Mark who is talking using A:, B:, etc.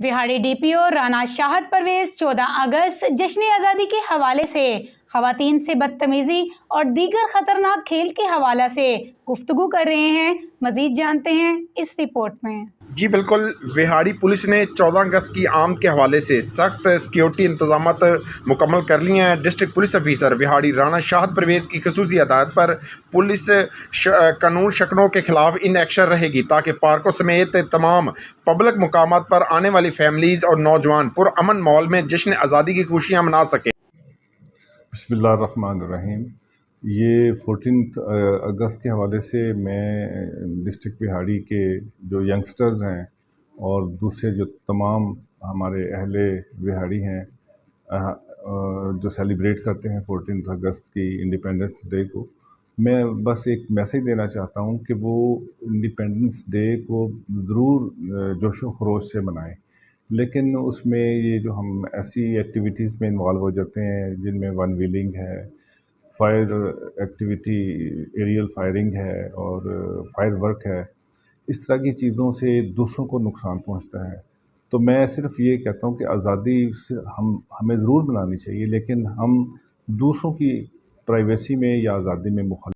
A: Vehari DPO Rana Shahid Parvez 14 अगस्त जश्न आज़ादी के हवाले से ख़वातीन से बदतमीज़ी और दीगर ख़तरनाक खेल के हवाले से गुफ्तगू कर रहे हैं। मज़ीद जानते हैं इस रिपोर्ट में।
B: जी बिल्कुल, विहाड़ी पुलिस ने 14 अगस्त की आमद के हवाले से सख्त सिक्योरिटी इंतजामात मुकम्मल कर लिए हैं। District police officer Vehari Rana Shahid Parvez की खसूसी हदायत पर पुलिस कानून शकनों के खिलाफ इन एक्शन रहेगी ताकि पार्कों समेत तमाम पब्लिक मुकामात पर आने वाली फैमिलीज़ और नौजवान पुरअमन माहौल में जश्न आज़ादी की खुशियाँ मना सकें।
C: बिस्मिल्लाहिर्रहमानिर्रहीम। ये 14 अगस्त के हवाले से मैं डिस्ट्रिक्ट विहाड़ी के जो यंगस्टर्स हैं और दूसरे जो तमाम हमारे अहले विहाड़ी हैं जो सेलिब्रेट करते हैं 14 अगस्त की इंडिपेंडेंस डे को, मैं बस एक मैसेज देना चाहता हूँ कि वो इंडिपेंडेंस डे को ज़रूर जोशो खरोश से मनाएं, लेकिन उसमें ये जो हम ऐसी एक्टिविटीज़ में इन्वॉल्व हो जाते हैं जिनमें वन व्हीलिंग है, फायर एक्टिविटी, एरियल फायरिंग है और फायर वर्क है, इस तरह की चीज़ों से दूसरों को नुकसान पहुंचता है। तो मैं सिर्फ ये कहता हूँ कि आज़ादी से हमें ज़रूर मनानी चाहिए, लेकिन हम दूसरों की प्राइवेसी में या आज़ादी में मुखालिफ